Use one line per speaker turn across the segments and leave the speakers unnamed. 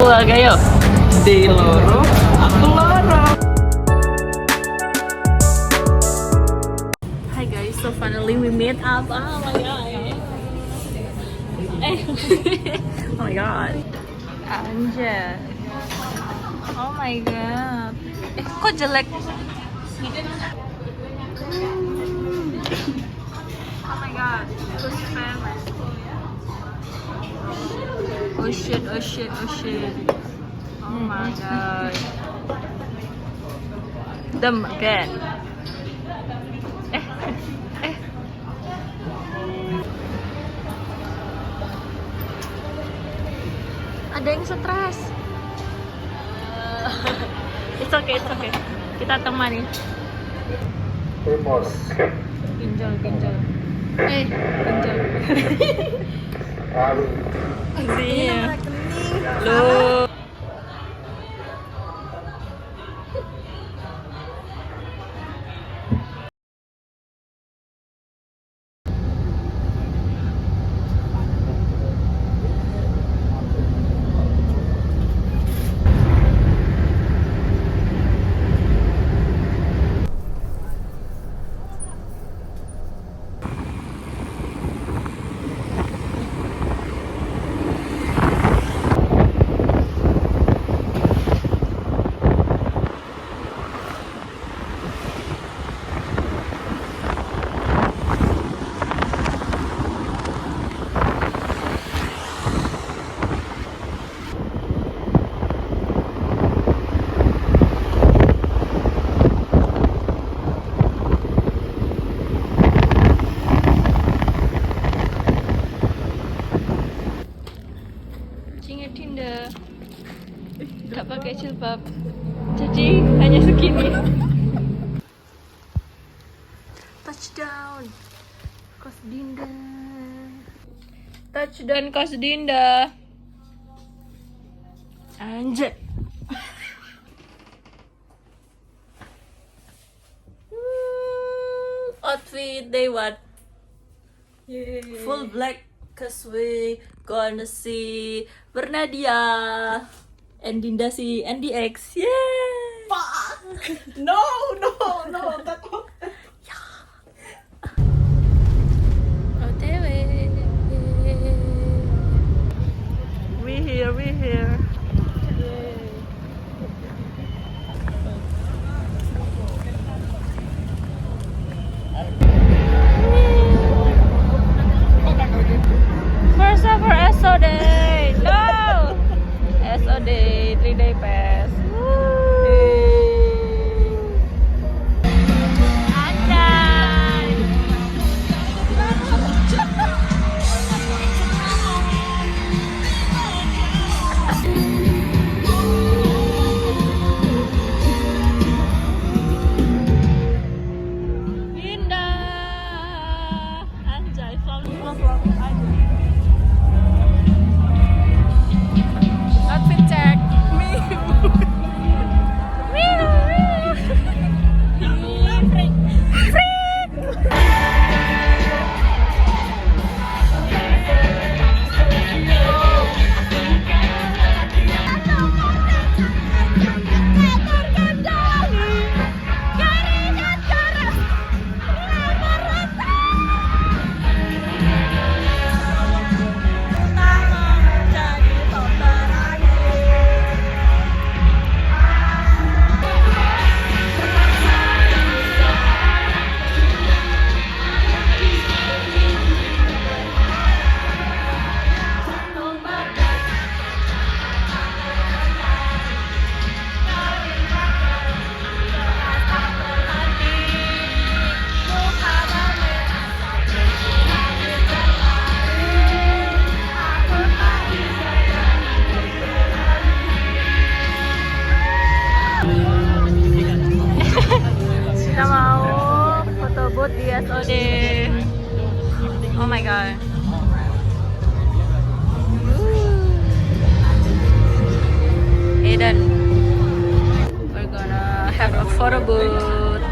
Keluarga yuk. Di loro, aku loro. Hi guys, so finally we meet up. Oh my god. Oh my god. Anja. Oh my god. Kok jelek? Oh my god. Who's famous? Oh shit, oh shit, oh shit. Oh my god. Them again. Ada yang stres. It's okay, it's okay. Kita temani. Ginjal, ginjal. Ginjal. Iya. Loh. Dinda nggak pakai jilbab, jadi hanya segini. Touchdown, Kos Dinda. Touchdown Kos Dinda. Anjay. Outfit day one. Yay. Full black, cause we gonna see Bernadia and Dinda si NDX. Yay!
Fuck! No, that one.
OTW. We here. First ever SOD. No. SOD 3-day pass. Anjay. Indah. Anjay, vlog. Outfit check. Kita mau foto booth di SOD. Oh my god. Eden. We're gonna have a photo booth.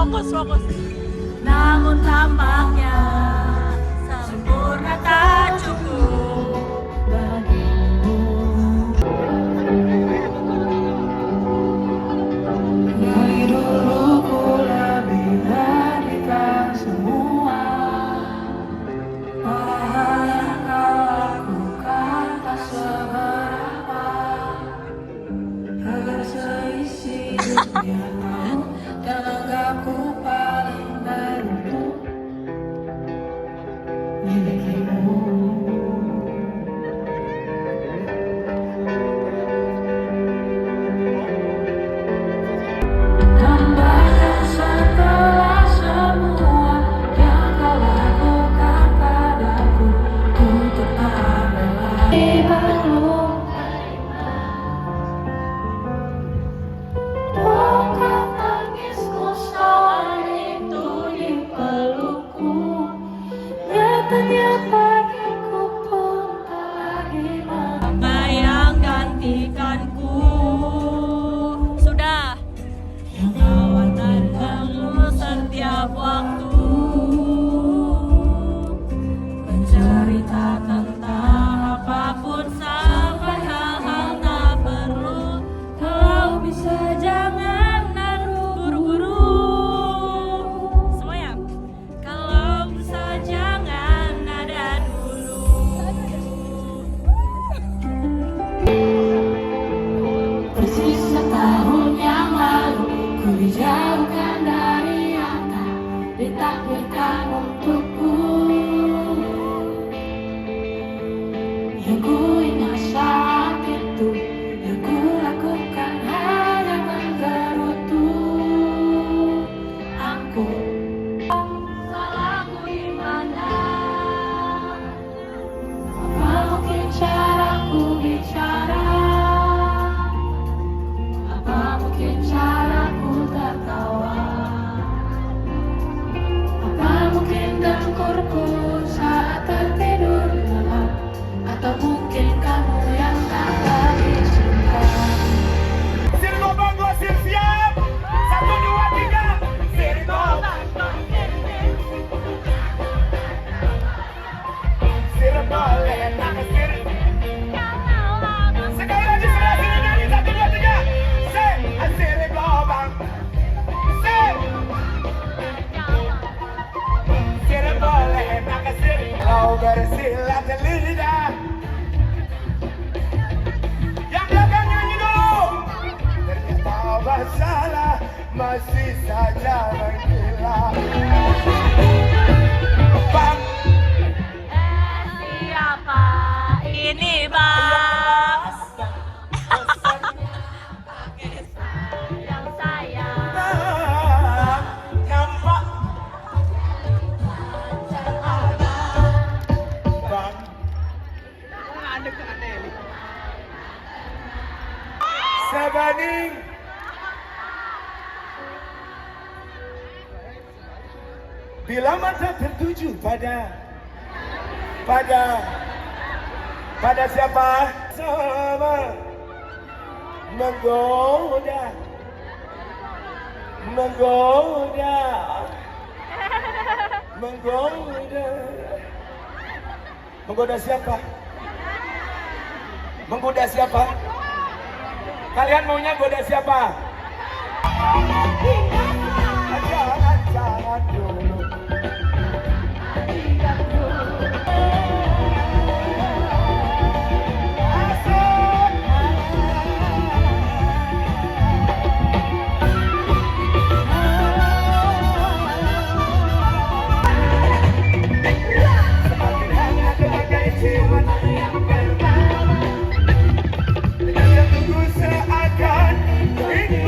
Fokus, fokus. Namun tampaknya sempurna tak cukup bagimu.
Dari dulu ku lebih berikan semua. Hal yang kau lakukan tak seberapa. Agar seisi dunia tahu dan anggapku paling beruntung milikimu. Tambahkan setelah semua yang kau lakukan padaku, ku tetap rela dibelum. Bongkar tangisku saat itu di pelukku. Nyatanya bagiku pun tak lagi
Apa yang gantikanku? Sudah. Yang khawatir kamu setiap waktu bercerita tentang apapun sampai hal-hal tak perlu. Kalau bisa jangan naruh buru-buru. Semuanya. Kalau bisa jangan ada dulu.
persis setahun yang lalu ku dijauhkan dari yang tak ditakdirkan untukku. Yang ku ingat saat itu, yang ku lakukan hanya menggerutu. Aku salahku di mana? Apa mungkin caraku bicara? Apa mungkin caraku tertawa? Apa mungkin dengkurku saat tertidur gelap? Atau mungkin kamu yang tak lagi cinta?
Sirgo Bongo siap. 1, 2, 3. Sirgo. Sirgo enak sir. Sekali lagi sebelah sini nyanyi 1, 2, 3. Sirgo bang. Sirgo enak sir. Kau bersilat lidah. Yang belakang nyanyi dulu. Ternyata masalah masih saja menggila. Bang,
Siapa ini bang? Yang saya
nampak. Bang, sebanding bila mata tertuju pada siapa? Sama menggoda siapa? Menggoda siapa? Kalian maunya goda siapa? Jangan dulu. Seakan ingin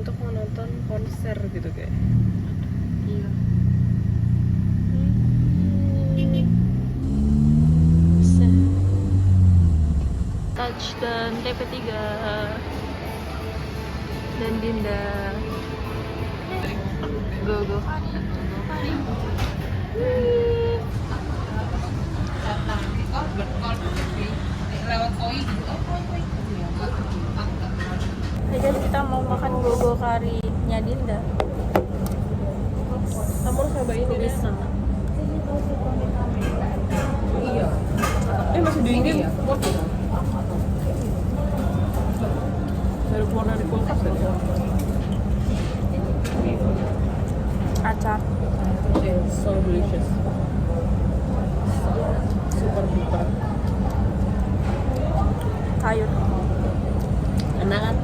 untuk menonton konser gitu kayak. Iya. Touch dan TP3 dan Dinda. Go. Hai guys, kita mau makan gogo karinya Dinda. Kamu harus cobain ini bisa. Iya. Masih dingin. Baru keluar dari kulkas ya. Acar. It's so delicious. Super duper. Sayur. Enak kan?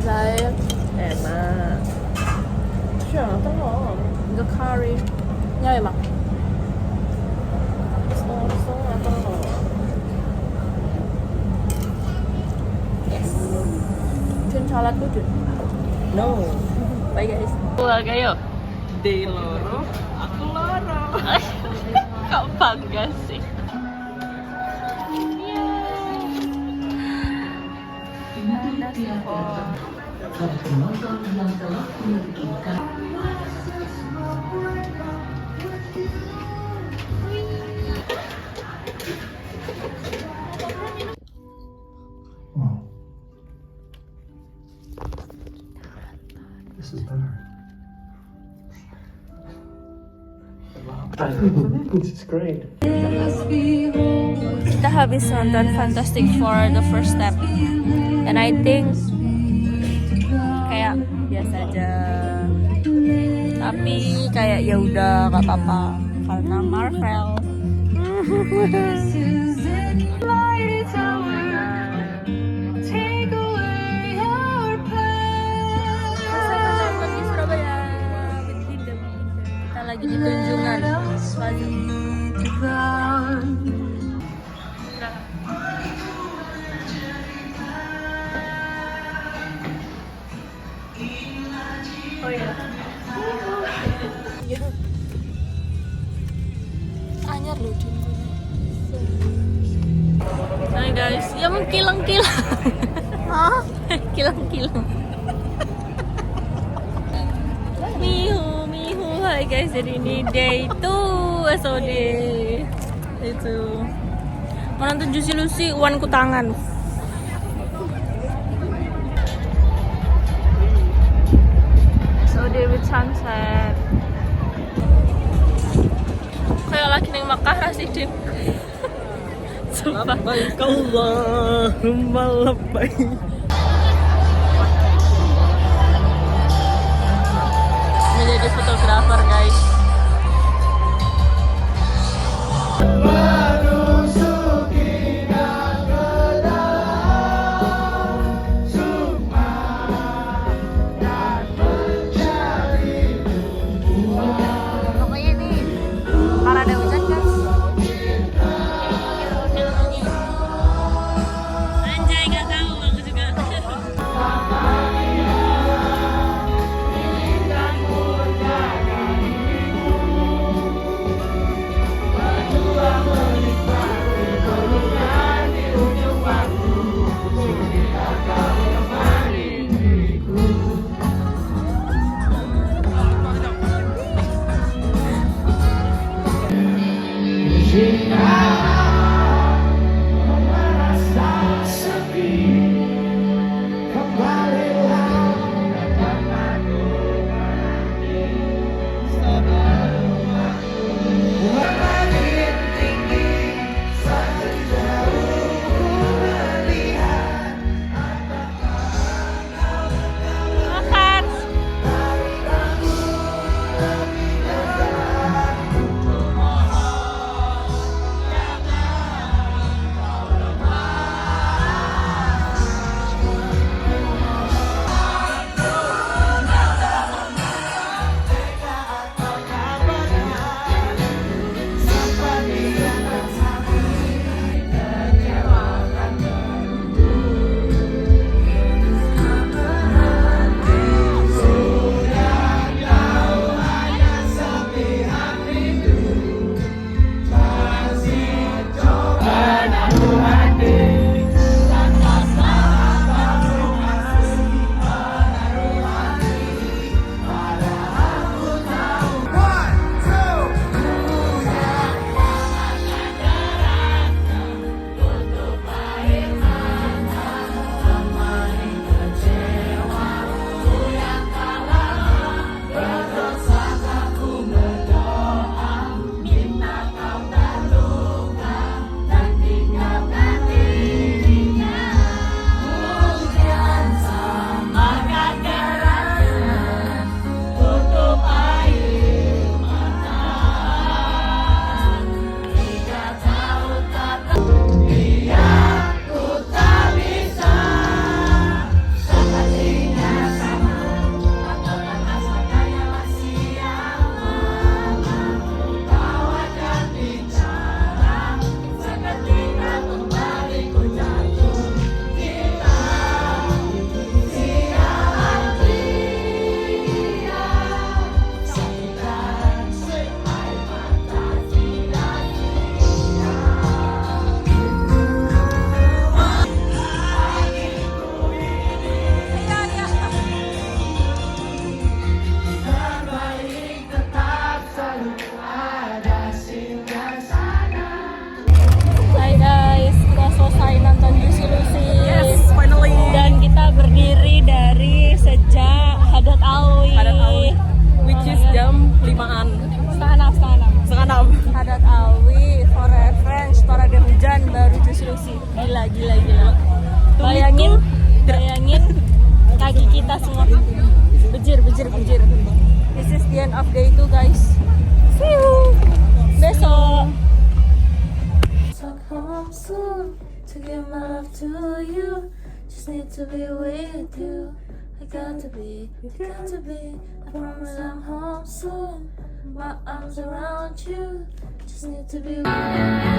Sayur. Enak. Siapa tahu? The curry. Nya emang. Setengah atau yes. Jun salad lu Jun? No. Bye guys. Keluarga yuk. Day loro, aku loro. Kok bangga sih?
Wow. This is better. This is great.
Kita habis nonton Fantastic Four the first step, and I think kayak biasa aja, tapi kayak ya udah nggak apa-apa karena Marvel. Di Surabaya, kita lagi di Tunjungan Plaza. Oh ya. Anyar lucu. Hai guys, ya mau kilang-kilang. Hah? Kilang-kilang. Mihu. Hai guys, jadi ini day 2 SOD. Itu. Mau nonton Juicy Lucy, uanku tangan. With sunset kayak lagi neng Makkah Rasidin. Labbaik Allahumma labbaik. Menjadi fotografer guys. Anjay, gak tahu aku juga. semua. Bejir. This is the end of day 2 guys. See you besok.
Talk home soon to give my love to you. Just need to be with you. I got to be. I promise I'm home soon. My arms around you. Just need to be with you.